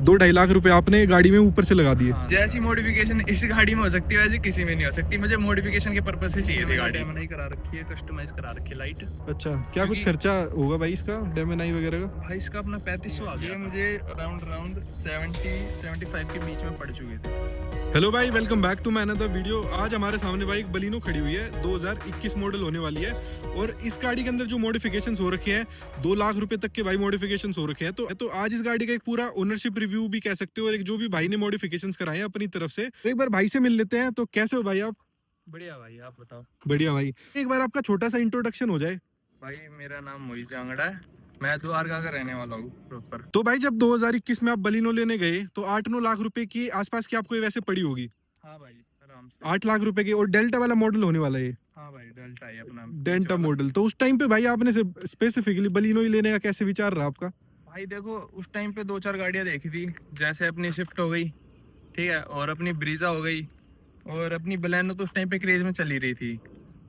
2-2.5 लाख रुपए आपने गाड़ी में ऊपर से लगा दिए। हाँ। जैसी मॉडिफिकेशन इस गाड़ी में हो सकती है वैसे किसी में नहीं हो सकती। मुझे मॉडिफिकेशन के पर्पस से चाहिए थी गाड़ी। नहीं करा रखी है, कस्टमाइज करा रखी है लाइट। अच्छा, क्या कुछ खर्चा होगा भाई इसका डेमोनाई वगैरह का? भाई इसका अपना 3500 आ गया। मुझे अराउंड 70-75 के बीच में पड़ चुके थे। हेलो भाई, welcome back to my another video. आज हमारे सामने भाई एक बलिनो खड़ी हुई है, 2021 मॉडल होने वाली है। और इस गाड़ी के अंदर जो मॉडिफिकेशंस हो रखे हैं 2 लाख रुपए तक के भाई मॉडिफिकेशंस हो रखे हैं। तो आज इस गाड़ी का एक पूरा ओनरशिप रिव्यू भी कह सकते हो, और एक जो भी भाई ने मॉडिफिकेशंस कराए हैं अपनी तरफ से, तो एक बार भाई से मिल लेते हैं। तो कैसे हो भाई आप? बढ़िया भाई, आप बताओ। बढ़िया भाई, एक बार आपका छोटा सा इंट्रोडक्शन हो जाए। भाई मेरा नाम मोहित जांगड़ा है, मैं द्वारका का रहने वाला हूँ प्रॉपर। तो भाई जब 2021 में आप बलिनो लेने गए तो 8-9 लाख रुपए की आसपास की आपको ये वैसे पड़ी होगी। हाँ भाई आराम से 8 लाख रुपए की, और डेल्टा वाला मॉडल होने वाला है ये। हाँ भाई डेल्टा है अपना डेल्टा मॉडल। तो उस टाइम पे भाई आपने स्पेसिफिकली बलिनो ही लेने का कैसे विचार रहा आपका? भाई देखो उस टाइम पे 2-4 गाड़ियाँ देखी थी, जैसे अपनी स्विफ्ट हो गई, ठीक है, और अपनी ब्रीजा हो गई, और अपनी बलेनो तो उस टाइम पे क्रेज में चली रही थी।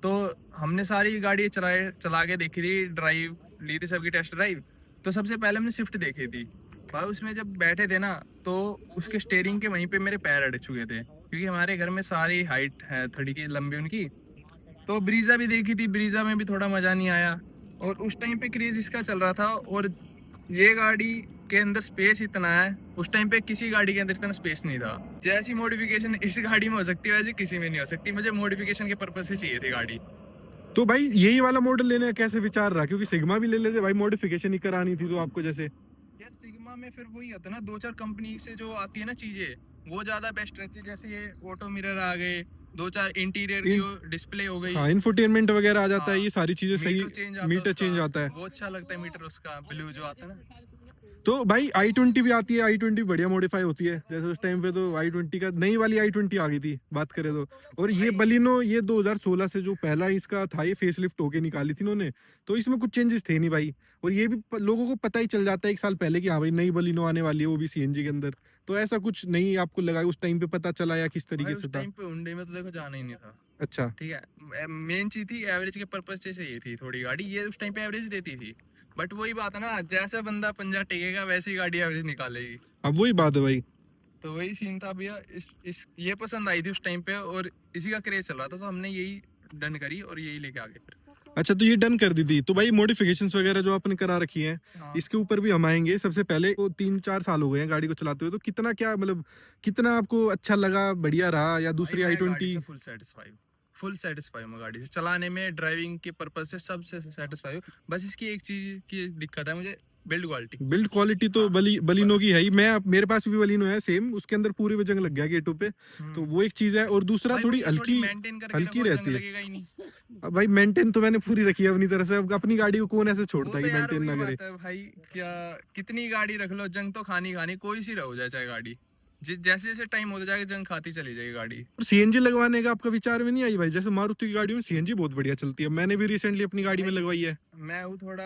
तो हमने सारी गाड़ी चला के देखी थी, ड्राइव ली थी सबकी टेस्ट ड्राइव। तो सबसे पहले हमने स्विफ्ट देखी थी भाई। उसमें जब बैठे थे ना तो उसके स्टेयरिंग के वहीं पे मेरे पैर अड़ चुके थे, क्योंकि हमारे घर में सारी हाइट है थोड़ी की लंबी उनकी। तो ब्रीजा भी देखी थी, ब्रीजा में भी थोड़ा मजा नहीं आया। और उस टाइम पे क्रेज इसका चल रहा था, और ये गाड़ी के अंदर स्पेस इतना है, उस टाइम पे किसी गाड़ी के अंदर इतना स्पेस नहीं था। जैसी मॉडिफिकेशन इस गाड़ी में हो सकती है वैसे किसी में नहीं हो सकती। मुझे मॉडिफिकेशन के पर्पस से चाहिए थी गाड़ी। तो भाई यही वाला मॉडल लेने का कैसे विचार रहा? क्योंकि सिग्मा भी ले लेते भाई, मॉडिफिकेशन ही करानी थी तो आपको जैसे। यार सिग्मा में फिर वही होता है ना, 2-4 कंपनी से जो आती है ना चीजें वो ज्यादा बेस्ट रहती है। जैसे ये ऑटो मिरर आ गए, 2-4 इंटीरियर की डिस्प्ले हो गई। हाँ, इंफोटेनमेंट वगैरह आ जाता है, हाँ, ये सारी चीजें सही। मीटर चेंज आता है। वो अच्छा लगता है मीटर उसका ब्लू जो आता है ना। तो भाई i20 भी आती है, i20 बढ़िया मॉडिफाई होती है। जैसे उस टाइम पे तो i20 का नई वाली i20 आ गई थी बात करें तो। और ये बलिनो ये 2016 से जो पहला इसका था, ये फेसलिफ्ट होके निकाली थी इन्होंने। तो इसमें कुछ चेंजेस थे नहीं भाई। और ये भी लोगों को पता ही चल जाता है 1 साल पहले कि हाँ भाई नई बलिनो आने वाली है, वो भी सीएनजी के अंदर। तो ऐसा कुछ नहीं आपको लगा उस टाइम पे पता चला, या किस तरीके से उस था? टाइम पे हुंडई में तो देखो जाना ही नहीं था। अच्छा। ठीक है, मेन चीज थी एवरेज के पर्पज से ये थी थोड़ी गाड़ी, ये उस टाइम पे एवरेज देती थी। बट वही बात है ना, जैसा बंदा पंजा टेकेगा वैसी गाड़ी एवरेज निकालेगी। अब वही बात है भाई। तो वही सीन था भैया। इस ये पसंद आई थी उस टाइम पे, और इसी का क्रेज चल रहा था, तो हमने यही डन करी और यही लेके आ गए फिर। अच्छा, तो ये डन कर दी थी। तो भाई मॉडिफिकेशंस वगैरह जो आपने करा रखी हैं, हाँ। इसके ऊपर भी हम आएंगे। सबसे पहले वो 3-4 साल हो गए हैं गाड़ी को चलाते हुए, तो कितना क्या मतलब कितना आपको अच्छा लगा, बढ़िया रहा, या दूसरी i20? फुल सेटिस्फाई हूँ गाड़ी से, चलाने में, ड्राइविंग के पर्पज से सबसे सेटिस्फाई हूँ। बस इसकी एक चीज की दिक्कत है मुझे, बिल्ड क्वालिटी। बिल्ड क्वालिटी तो बलिनो की है ही। मेरे पास भी बलिनो है सेम, उसके अंदर पूरी में जंग लग गया गेटों पे। तो वो एक चीज है, और दूसरा थोड़ी हल्की हल्की रहती है। अब भाई मेंटेन तो मैंने पूरी रखी है अपनी तरह से। अब अपनी गाड़ी को कौन ऐसे छोड़ता है कि मेंटेन ना करे? भाई क्या, कितनी गाड़ी रख लो जंग तो खानी खानी, कोई सी रहो जाए चाहे गाड़ी, जैसे जैसे टाइम होता जाएगा जंग खाती चली जाएगी गाड़ी। और सीएनजी लगवाने का आपका विचार में नहीं आई भाई? जैसे मारुति की गाड़ी में सीएनजी बहुत बढ़िया चलती है, मैंने भी रिसेंटली अपनी गाड़ी में लगवाई है। मैं हूँ थोड़ा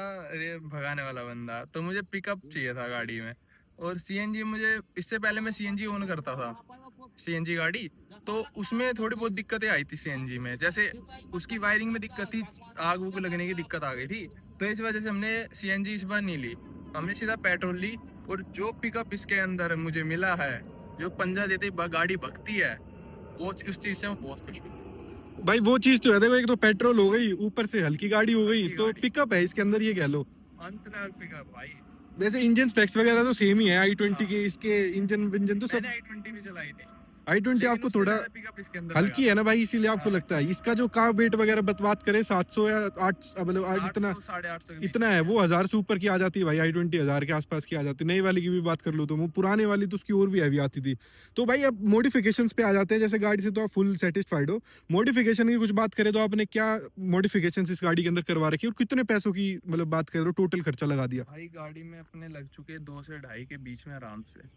भगाने वाला बंदा, तो मुझे पिकअप चाहिए था गाड़ी में। और सीएनजी मुझे, इससे पहले मैं सीएनजी ओन करता था, सीएनजी गाड़ी। तो उसमें थोड़ी बहुत दिक्कतें आई थी सीएनजी में, जैसे उसकी वायरिंग में दिक्कत थी, आग उग लगने की दिक्कत आ गई थी। तो इस वजह से हमने सीएनजी इस बार नहीं ली, हमने सीधा पेट्रोल ली। और जो पिकअप इसके अंदर मुझे मिला है, जो पंजा देते ही गाड़ी भगती है, वो उस चीज से मैं बहुत खुश हूँ भाई। वो चीज तो है, देखो एक तो पेट्रोल हो गई, ऊपर से हल्की गाड़ी हो गई, तो पिकअप है इसके अंदर, ये कह लो। अंतराल पिकअप भाई। वैसे इंजन स्पेक्स वगैरह तो सेम ही है i20 के, इसके इंजन विंजन तो सब। मैंने i20 भी चलाई थी, i20 आपको थोड़ा पिकअप इसके अंदर हल्की है ना भाई, इसीलिए आपको लगता है। इसका जो कार वेट वगैरह बात करें 700 या 8, मतलब आज इतना 800-850 इतना है। वो 1000 से ऊपर की आ जाती है भाई, i20 1000 के आसपास की आ जाती है। नई वाली की भी बात कर लो तो वो पुराने वाली तो उसकी और भी हैवी आती थी। तो भाई अब मॉडिफिकेशंस पे आ जाते हैं। जैसे गाड़ी से तो आप फुल सेटिस्फाइड हो, मॉडिफिकेशन की कुछ बात करें तो आपने क्या मॉडिफिकेशंस इस गाड़ी के अंदर करवा रखी है, और कितने पैसों की मतलब बात करो टोटल खर्चा लगा दिया? भाई गाड़ी में अपने लग चुके 2 से 2.5 के बीच में आराम से।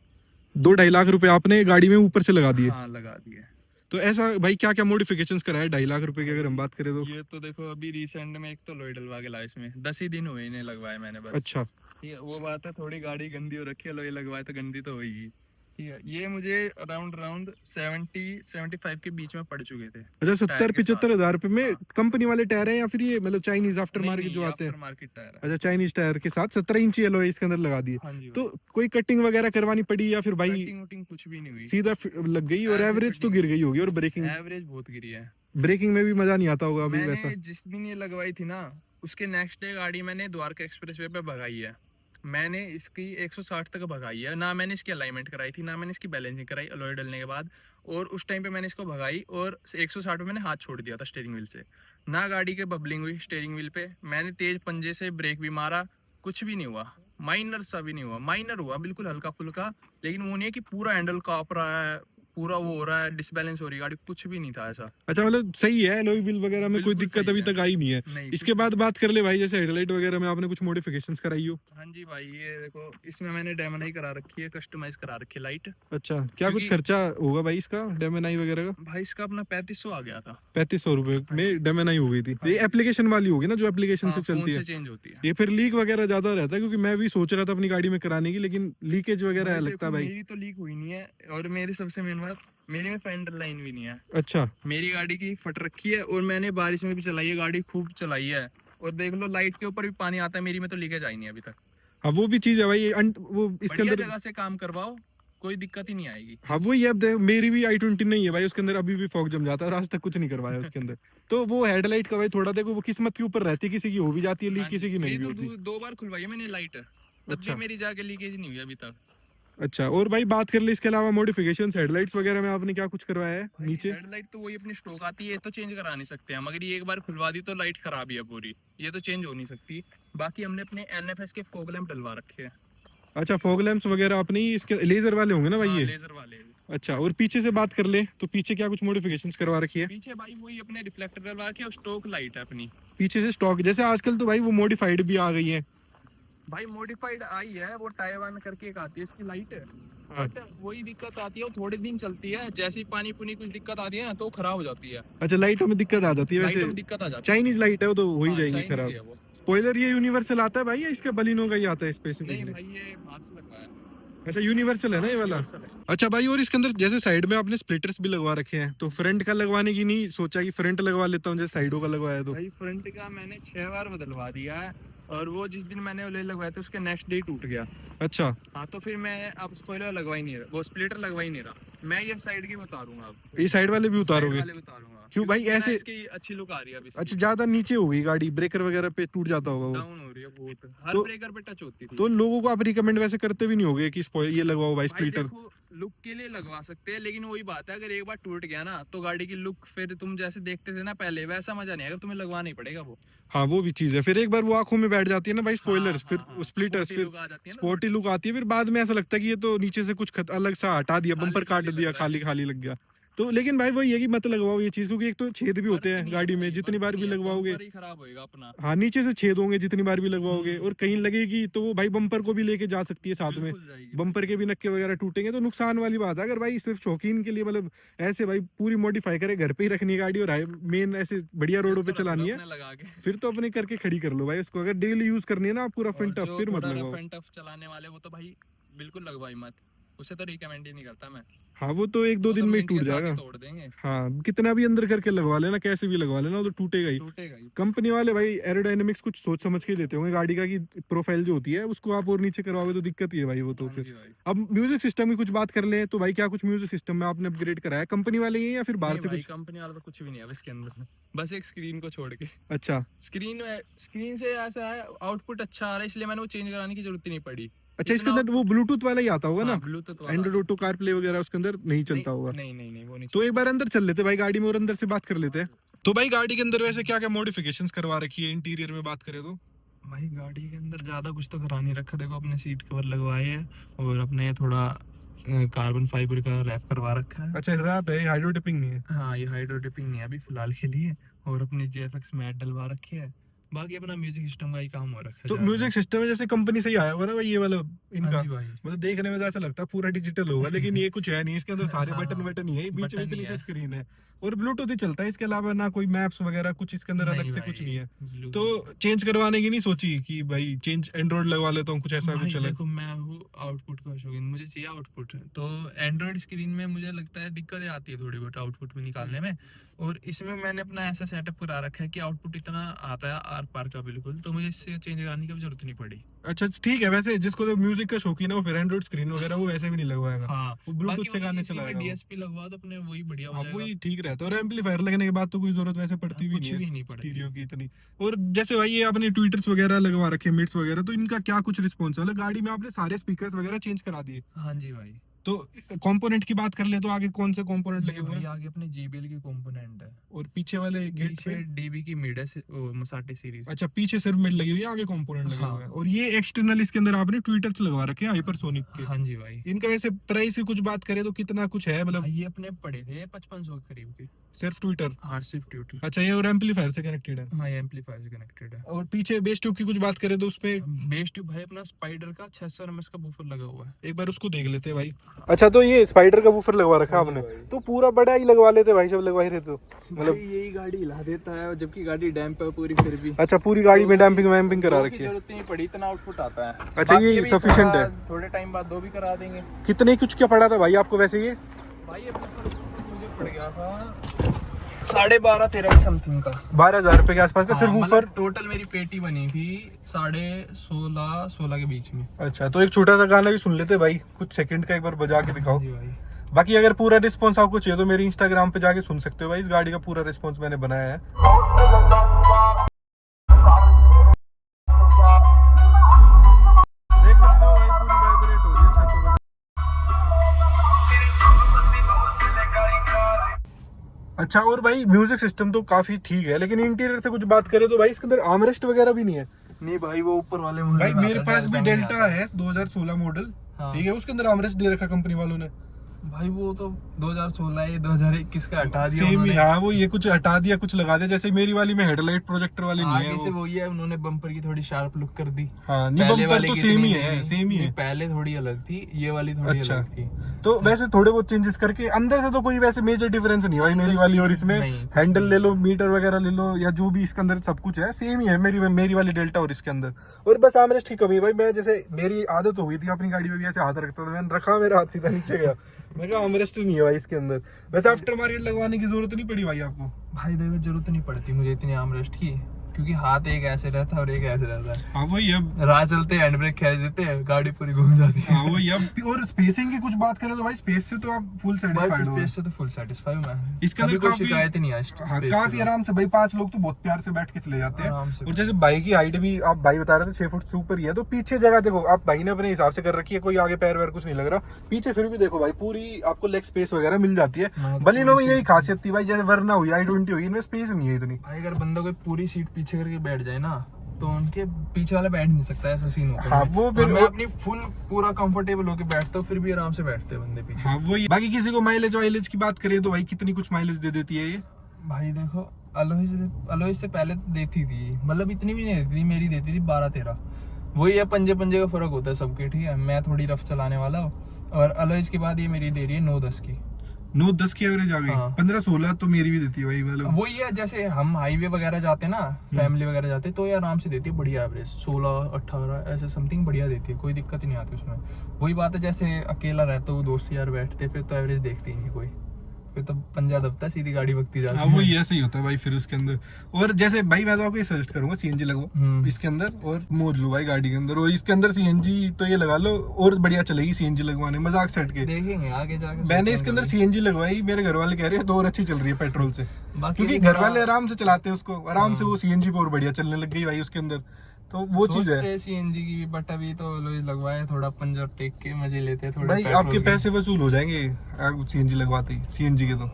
2-2.5 लाख रुपए आपने गाड़ी में ऊपर से लगा दिए? हाँ लगा दिए। तो ऐसा भाई क्या क्या मॉडिफिकेशंस कराए 2.5 लाख रुपए की अगर हम बात करें तो? ये तो देखो अभी रिसेंट में एक तो लोई डलवा के लाया, इसमें 10 ही दिन हुए इन्हें लगवाए मैंने बस। अच्छा। ये वो बात है, थोड़ी गाड़ी गंदी हो रखी है, लोई लगवाए तो गंदी तो होगी। ठीक है, ये मुझे अराउंड 70-75 के बीच में पड़ चुके थे। अच्छा, 70-75 हज़ार रुपए में हाँ। कंपनी वाले टायर हैं या फिर ये मतलब चाइनीज आफ्टर नहीं मार्केट नहीं, जो ये आते हैं? आफ्टर मार्केट टायर है। अच्छा, चाइनीज टायर के साथ 17 इंची एलॉय इसके अंदर लगा दिए। हाँ जी तो भाई। कोई कटिंग वगैरह करवानी पड़ी या फिर भाई कटिंग वटिंग कुछ भी नहीं हुई, सीधा लग गई? और ऐसे एवरेज तो फिटिंग गिर हुई। गई होगी, और ब्रेकिंग एवरेज बहुत गिरी है। ब्रेकिंग में भी मजा नहीं आता होगा अभी वैसा। मैंने जिस दिन ये लगवाई थी ना, उसके नेक्स्ट डे गाड़ी मैंने द्वारका एक्सप्रेसवे पे भगाई है। मैंने इसकी 160 तक भगाई है, ना मैंने इसकी अलाइनमेंट कराई थी, ना मैंने इसकी बैलेंसिंग कराई अलॉय डलने के बाद। और उस टाइम पे मैंने इसको भगाई और 160 पे मैंने हाथ छोड़ दिया था स्टीयरिंग व्हील से। ना गाड़ी के बबलिंग हुई स्टीयरिंग व्हील पे, मैंने तेज पंजे से ब्रेक भी मारा, कुछ भी नहीं हुआ। माइनर सा भी नहीं हुआ, माइनर हुआ बिल्कुल हल्का फुल्का, लेकिन वो नहीं है कि पूरा हैंडल कांप रहा है, पूरा वो हो रहा है, डिसबैलेंस हो रही है गाड़ी, कुछ भी नहीं था ऐसा। अच्छा, मतलब सही है, एलॉय व्हील वगैरह में कोई बिल्कुल दिक्कत सही अभी है। तक आई नहीं है। नहीं, इसके कुछ बाद नहीं। बात कर ले भाई, जैसे हेडलाइट वगैरह में आपने कुछ मॉडिफिकेशंस कराई हो? हाँ जी भाई, ये देखो इसमें मैंने डेमोनाई करा रखी है, कस्टमाइज करा रखी है लाइट। अच्छा, क्या कुछ क्योंकि खर्चा होगा भाई इसका डेमेनाई वगैरह का? भाई इसका अपना 3500 आ गया था। 3500 रुपए हाँ जी। में डेमेनाई हो गई थी। हाँ ये जी। एप्लीकेशन वाली होगी ना, जो एप्लीकेशन हाँ, से फोन चलती से है? चेंज होती है। ये फिर लीक वगैरह ज्यादा रहता है, क्योंकि मैं भी सोच रहा था अपनी गाड़ी में कराने की, लेकिन लीकेज वगैरह भाई है लगता देखो, है भाई। मेरी तो लीक हुई नहीं है, और मेरी सबसे मेन बात, मेरी में फेंडर लाइन भी नहीं है। अच्छा। मेरी गाड़ी की फट रखी है, और मैंने बारिश में भी चलाई है गाड़ी, खूब चलाई है। और देख लो लाइट के ऊपर भी पानी आता है, मेरी में तो लीकेज आई नहीं है अभी तक। हाँ, वो भी चीज है भाई, वो इसके बढ़िया अंदर। जगह से काम करवाओ, कोई दिक्कत ही नहीं आएगी। हाँ, वो ये अब मेरी भी i20 नहीं है भाई, उसके अंदर अभी भी फॉग जम जाता है और आज तक कुछ नहीं करवाया उसके अंदर। तो वो हेडलाइट का भाई थोड़ा देखो, वो किस्मत के ऊपर रहती है, किसी की हो भी जाती है लीक, हाँ जी, किसी की नहीं मेरी भी तो होती। दो बार खुलवाई है मैंने लाइट, तब भी अच्छा। मेरी जाके लीकेज नहीं हुई अभी तक। अच्छा, और भाई बात कर ले इसके अलावा मॉडिफिकेशंस, हेडलाइट्स वगैरह में आपने क्या कुछ करवाया है भाई नीचे? हेडलाइट तो वही अपनी स्टॉक आती है, ये तो चेंज करा नहीं सकते हम, अगर ये एक बार खुलवा दी तो लाइट खराब ही है पूरी, ये तो चेंज हो नहीं सकती। बाकी हमने अपने एनएफएस के फॉग लैंप डलवा रखे हैं। अच्छा, फॉग लैंप्स वगैरह अपने ही इसके लेजर वाले होंगे ना भाई हाँ, ये? लेजर वाले। अच्छा, और पीछे से बात कर ले तो पीछे क्या कुछ मॉडिफिकेशंस करवा रखी है? पीछे भाई वही अपने रिफ्लेक्टर डलवा रखे और स्टॉक लाइट है अपनी। पीछे से स्टॉक, जैसे आजकल तो भाई वो मॉडिफाइड भी आ गई है। भाई मॉडिफाइड आई है, वो टाइवान करके एक आती है इसकी लाइट, हाँ। बट वही दिक्कत आती है, वो थोड़े दिन चलती है, जैसे ही पानी पुनी कुछ दिक्कत आती है ना तो वो खराब हो जाती है। अच्छा, लाइटों में दिक्कत आ जाती है लाइटों वैसे? में दिक्कत आ जाती चाइनीज लाइट है वो, तो हो ही है। हाँ, जाएंगी चाइनीज ही खराब। है वो। स्पॉइलर ये यूनिवर्सल आता है भाई या इसका बलिनो का ही आता है नहीं स्पेसिफिकली? भाई, ये बाहर से लगवाया है। अच्छा, यूनिवर्सल है ना ये वाला? यूनिवर्सल है। अच्छा भाई, और इसके अंदर जैसे साइड में आपने स्प्लिटर्स भी लगवा रखे हैं, तो फ्रंट का लगवाने की नहीं सोचा कि फ्रंट लगवा लेता हूँ जैसे साइडों का लगवाया तो? भाई फ्रंट का मैंने 6 बार बदलवा दिया है, और वो जिस दिन मैंने ओले लगवाया था उसके नेक्स्ट डे टूट गया। अच्छा। हाँ, तो फिर मैं अब स्पॉइलर लगवा ही नहीं रहा, वो स्प्लिटर लगवा ही नहीं रहा, मैं ये साइड की उतारूंगा अब। ये साइड वाले भी साइड उतारोगे? वाले उतारूंगा। क्यों भाई क्योंकि ना ऐसे? इसकी अच्छी लुक आ रही है अब इसकी। अच्छा, ज्यादा नीचे हो गई गाड़ी, ब्रेकर वगैरह पे टूट जाता होगा वो? डाउन हो रही है बहुत, हर तो- ब्रेकर पे टच होती थी। तो लोगों को आप रिकमेंड वैसे करते भी नहीं होगे कि ये लगवाओ भाई भाई स्प्लिटर? देखो, लुक के लिए लगवा सकते हैं, लेकिन वही बात है, अगर एक बार टूट गया ना तो गाड़ी की लुक फिर तुम जैसे देखते थे ना पहले, वैसा मजा नहीं आएगा, तुम्हें लगवाना ही पड़ेगा वो। हाँ, वो भी चीज है, फिर एक बार वो आंखों में बैठ जाती है ना भाई स्पॉइलर्स, फिर हाँ, स्प्लिटर्स, sporty फिर look आ जाती है ना स्पोर्टी लुक आती है, फिर बाद में ऐसा लगता है कि ये तो नीचे से कुछ अलग सा हटा दिया, खाली बम्पर काट खाली लग दिया, रहा है। खाली खाली लग गया। तो लेकिन भाई वो ये कि मत लगवाओ ये चीज, क्योंकि एक तो छेद भी होते वर्थ हैं नहीं है गाड़ी में, भाई, जितनी वर्थ बार भी नहीं है, लगवाओगे। बम्पर ही खराब होएगा अपना। हाँ, नीचे से छेद होंगे जितनी बार भी लगवाओगे, और कहीं लगेगी तो वो भाई बम्पर को भी लेके जा सकती है साथ में। बिल्कुल जाएगी बम्पर के भी नक्के वगैरह टूटेंगे तो नुकसान वाली बात है। अगर भाई सिर्फ शौकीन के लिए, मतलब ऐसे भाई पूरी मॉडिफाई करे, घर पे ही रखनी है गाड़ी और मेन ऐसे बढ़िया रोडों पे तो रख लो चलानी है, अपने लगा के। फिर तो अपने करके खड़ी कर लो भाई उसको। अगर डेली यूज करनी है ना आप पूरा और फ्रंट टफ, जो फिर मत थोड़ा लगाओ। रफ एंड टफ चलाने वाले, वो तो भाई बिल्कुल लगवाई मत, उसे तो रिकमेंड ही नहीं करता मैं। हाँ, वो तो एक दो वो दिन तो में ही मिनट टूट के साथ ही जाएगा। तोड़ देंगे, हाँ, कितना भी अंदर करके लगवा लेना, कैसे भी लगवा लेना, वो तो टूटेगा ही। टूटेगा ही। कंपनी वाले भाई एरोडायनेमिक्स कुछ सोच समझ के देते होंगे गाड़ी का, कि प्रोफाइल जो होती है उसको आप और नीचे करवाओगे तो दिक्कत ही है भाई वो तो हाँ फिर। जी भाई। अब म्यूजिक सिस्टम की कुछ बात कर ले तो भाई, क्या कुछ म्यूजिक सिस्टम में आपने अपग्रेड कराया कंपनी वाले ही हैं या फिर बाहर नहीं से भाई, कुछ? कंपनी वाला तो कुछ भी नहीं है अब इसके अंदर, बस एक स्क्रीन को छोड़ के। अच्छा। स्क्रीन स्क्रीन से ऐसा है, आउटपुट अच्छा आ रहा है, इसलिए मैंने वो चेंज कराने की जरूरत ही नहीं पड़ी। अच्छा, इसके इतना अंदर वो ब्लूटूथ वाला ही आता होगा ना? हाँ, ब्लूटूथ वाला। एंड्रॉइड ऑटो कार प्ले वगैरह उसके अंदर नहीं नहीं चलता होगा? नहीं नहीं नहीं, वो नहीं तो एक बार अंदर चल लेते भाई गाड़ी में, और अंदर से बात कर लेते हैं। तो भाई गाड़ी के अंदर वैसे क्या क्या मॉडिफिकेशंस करवा रखी है इंटीरियर में बात करें तो? भाई गाड़ी के अंदर ज्यादा कुछ तो करा नहीं रखा, देखो अपने सीट कवर लगवाए हैं, और अपने थोड़ा कार्बन फाइबर का रैप करवा रखा है। अच्छा, रैप है, हाइड्रो डिपिंग नहीं है? हाँ, ये हाइड्रो डिपिंग नहीं है अभी फिलहाल के लिए, और अपनी जेएफएक्स मैट डलवा रखी है, बाकी अपना म्यूजिक सिस्टम का ही काम हो रखा है तो ज्यादा। म्यूजिक सिस्टम में जैसे कंपनी से ही आया होगा ना भाई ये वाला इनका, हाँ जी भाई। मतलब देखने में तो ऐसा लगता है पूरा डिजिटल होगा, लेकिन ये कुछ है नहीं, इसके अंदर सारे हाँ, बटन बटन ही है, बीच में बटन ही इतनी सी है। स्क्रीन है और ब्लूटूथ ही चलता है, इसके अलावा ना कोई मैप्स वगैरह कुछ इसके अंदर अलग नहीं से कुछ भाई, नहीं है। ब्लू तो चेंज करवाने की नहीं सोची कि भाई चेंज एंड्रॉइड लगवा लेता हूँ, कुछ ऐसा भाई कुछ अलग? देखो, मैं हूँ आउटपुट का शौकीन, मुझे चाहिए आउटपुट। तो एंड्रॉयड स्क्रीन में मुझे लगता है दिक्कतें आती है थोड़ी बहुत आउटपुट में निकालने में, और इसमें मैंने अपना ऐसा सेटअप करा रखा है कि आउटपुट इतना आता है आर पार का बिल्कुल, तो मुझे इससे चेंज कराने की जरूरत नहीं पड़ी। अच्छा ठीक है, वैसे जिसको तो म्यूजिक का शौकीन है वो फिर एंड्रॉइड स्क्रीन वगैरह वो वैसे भी नहीं लगवाएगा, हाँ, वो बाकी ब्लूटूथ से वही गाने इसी में चलाएगा वो। डीएसपी लगवा दो अपने, वही बढ़िया हो हाँ जाएगा। वही ठीक रहता है, और एम्पलीफायर लगने के बाद तो कोई जरूरत वैसे पड़ती भी कुछ नहीं भी है नहीं पड़ती। स्टीरियो की इतनी। और जैसे भाई ये आपने ट्विटर्स वगैरह लगवा रखे, मिड्स वगैरह, तो इनका क्या कुछ रिस्पॉन्स है? मतलब गाड़ी में आपने सारे स्पीकर्स वगैरह चेंज करा दिए, हाँ जी भाई। तो कंपोनेंट की बात कर ले तो आगे कौन से कंपोनेंट लगे ये हुए भाई हैं? आगे अपने JBL के कंपोनेंट है, और पीछे वाले गेट पीछे पे? DB की मिड है मसाटे सीरीज। अच्छा पीछे सिर्फ मिड लगी हुई है, आगे कंपोनेंट लगे हाँ। हुए हैं। और ये एक्सटर्नल इसके अंदर आपने ट्विटर्स लगवा रखे हैं हाइपरसोनिक के। हाँ जी भाई। इनका वैसे प्राइस की कुछ बात करें तो कितना कुछ है मतलब? भाई ये अपने पड़े थे 5500 के करीब के। सिर्फ ट्विटर? हाँ सिर्फ ट्यूटर। अच्छा ये और एम्पलीफायर से कनेक्टेड है? हाँ, ये एम्पलीफायर से कनेक्टेड है। और पीछे बेस ट्यूब की कुछ बात करें तो उसपे बेस ट्यूब भाई अपना स्पाइडर का 600 RMS का बूफर लगा हुआ है। एक बार उसको देख लेते हैं भाई। अच्छा तो ये स्पाइडर का वूफर लगवा रखा है आपने, तो पूरा बड़ा ही लगवा लेते भाई, जब लगवा ही रहे तो मतलब। यही गाड़ी हिला देता है, जबकि गाड़ी डैम्प है पूरी, फिर भी अच्छा पूरी गाड़ी में डैम्पिंग वैम्पिंग करा रखी है? जरूरत नहीं पड़ी, इतना आउटपुट आता है। अच्छा बाकी ये भी सफिशिएंट है? थोड़े टाइम बाद 2 भी करा देंगे। कितने कुछ क्या पड़ा था भाई आपको वैसे ये? भाई ये मुझे पड़ गया था 12.5-13 के समथिंग का। 12,000 रुपए के आसपास का सिर्फ वूफर? टोटल मेरी पेटी बनी थी 16.5-16 के बीच में। अच्छा तो एक छोटा सा गाना भी सुन लेते भाई, कुछ सेकंड का, एक बार बजा के दिखाओ। जी भाई। बाकी अगर पूरा रिस्पॉन्स आपको चाहिए तो मेरे इंस्टाग्राम पे जाके सुन सकते हो भाई, इस गाड़ी का पूरा रिस्पॉन्स मैंने बनाया है। देख सकते हो भाई पूरी वाइब्रेट हो रही है छत वगैरह। अच्छा और भाई म्यूजिक सिस्टम तो काफी ठीक है, लेकिन इंटीरियर से कुछ बात करें तो भाई इसके अंदर आर्मरेस्ट वगैरह भी नहीं है। नहीं भाई, वो ऊपर वाले भाई मेरे पास भी डेल्टा है 2016 मॉडल, हाँ। ठीक है, उसके अंदर आर्मरेस्ट दे रखा कंपनी वालों ने। भाई वो तो 2016 या 2021 का हटा दिया सेम ही, उन्होंने। हाँ वो ये कुछ हटा दिया कुछ लगा दिया, जैसे मेरी वाली में हेडलाइट प्रोजेक्टर वाली नहीं है आगे से वो। वही है, उन्होंने बम्पर की थोड़ी शार्प लुक कर दी। हाँ नहीं पहले बम्पर वाले तो की सेम ही इतनी है, नहीं, सेम ही नहीं, है। पहले थोड़ी अलग थी, ये वाली थोड़ी अच्छा। अलग थी। तो वैसे थोड़े बहुत चेंजेस करके अंदर से तो कोई वैसे मेजर डिफरेंस नहीं है भाई मेरी वाली और इसमें। नहीं। हैंडल ले लो, मीटर वगैरह ले लो, या जो भी इसके अंदर सब कुछ है सेम ही है मेरी वाली डेल्टा और इसके अंदर। और बस आर्मरेस्ट की कमी है भाई, मैं जैसे मेरी आदत हो गई थी अपनी गाड़ी में भी ऐसे हाथ रखता था, मैंने रखा मेरा हाथ सीधा नीचे गया, मैं कहा आर्मरेस्ट नहीं है भाई इसके अंदर। वैसे आफ्टर मार्केट लगवाने की जरूरत नहीं पड़ी भाई आपको? भाई देखो, जरूरत नहीं पड़ती मुझे इतनी आर्मरेस्ट की, क्योंकि हाथ एक ऐसे रहता है और एक ऐसे रहता है। हाँ वही अब, राह चलते हैंड ब्रेक खींच देते हैं, गाड़ी पूरी घूम जाती है। हाँ वही अब। और स्पेसिंग की कुछ बात करें तो भाई स्पेस से तो आप फुल सेटिस्फाइड हो? स्पेस से तो फुल सेटिस्फाई हूं मैं। इसके अंदर अभी कोई काफी- शिकायत ही नहीं है हाँ काफी आराम से भाई, 5 लोग तो बहुत प्यार से बैठ के चले जाते हैं। आराम से। और जैसे बाइक की हाइट भी आप भाई बता रहे थे 6 फुट से ऊपर ही है, तो पीछे जगह देखो आप, भाई ने अपने हिसाब से कर रखी है, कोई आगे पैर वैर कुछ नहीं लग रहा पीछे, फिर भी देखो भाई पूरी आपको लेग स्पेस वगैरह मिल जाती है। बलिनो में यही खासियत थी भाई, जैसे वरना हुई i20 हुई, इनमें स्पेस नहीं है इतनी। भाई अगर बंदा कोई पूरी सीट पीछे करके बैठ जाए ना, तो उनके पीछे वाला बैठ नहीं सकता, ऐसा सीन होता है। हाँ वो फिर मैं अपनी फुल पूरा कंफर्टेबल होके बैठता हूँ, फिर भी आराम से बैठते हैं बंदे पीछे। हाँ वो बाकी किसी को माइलेज वाइलेज की बात करें तो भाई कितनी कुछ माइलेज दे देती है ये? भाई देखो, अलोई से पहले तो देती थी, मतलब इतनी भी नहीं देती थी, मेरी देती थी 12-13। वही है, पंजे का फर्क होता है सबके, ठीक है, मैं थोड़ी रफ चलाने वाला हूँ। और अलोइस के बाद ये मेरी दे रही है 9-10 की। 9-10 की एवरेज आ गई। हाँ। 15-16 तो मेरी भी देती है भाई, मतलब वही है, जैसे हम हाईवे वगैरह जाते हैं ना, फैमिली वगैरह जाते हैं, तो ये आराम से देती है बढ़िया एवरेज, 16-18 ऐसे समथिंग बढ़िया देती है, कोई दिक्कत नहीं आती उसमें। वही बात है, जैसे अकेला रहता हूँ, दोस्त यार बैठते, फिर तो एवरेज देखती नहीं कोई, फिर तो पंजा दबता है, सीधी गाड़ी भगती जाती हाँ है। वो ऐसे ही होता है भाई फिर उसके अंदर। और जैसे भाई मैं तो आपको ये सजेस्ट करूंगा सीएनजी लगवाओ इसके अंदर, और मोड़ लो भाई गाड़ी के अंदर, और इसके अंदर सीएनजी तो ये लगा लो और बढ़िया चलेगी सीएनजी लगवाने, मजाक सेट के। देखेंगे आगे जाके। मैंने इसके अंदर सीएनजी लगवाई, मेरे घर वाले कह रहे हैं 2 और अच्छी चल रही है पेट्रोल से, बाकी क्योंकि घर वाले आराम से चलाते हैं उसको, आराम से वो सीएनजी पे और बढ़िया चलने लग गई भाई उसके अंदर, तो वो चीज है। सीएनजी की भी, बट अभी तो लोग लगवाए, थोड़ा पंजा टेक के मजे लेते हैं थोड़े। भाई आपके पैसे वसूल हो जाएंगे सीएनजी लगवाते ही, सीएनजी के तो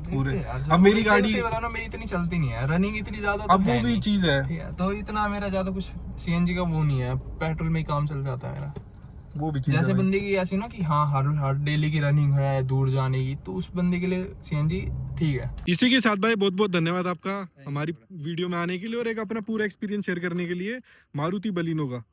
पूरे। अब मेरी गाड़ी बताना, मेरी इतनी चलती नहीं है, रनिंग इतनी ज्यादा तो अब वो है भी नहीं, चीज है। ठीक है, तो इतना मेरा ज्यादा कुछ सीएनजी का वो नहीं है, पेट्रोल में ही काम चल जाता है मेरा। वो भी चीज जैसे है भाई। बंदे की ऐसी ना कि हाँ हर हर डेली की रनिंग है दूर जाने की, तो उस बंदे के लिए सीएनजी ठीक है। इसी के साथ भाई बहुत बहुत धन्यवाद आपका हमारी वीडियो में आने के लिए और एक अपना पूरा एक्सपीरियंस शेयर करने के लिए मारुति बलिनो का।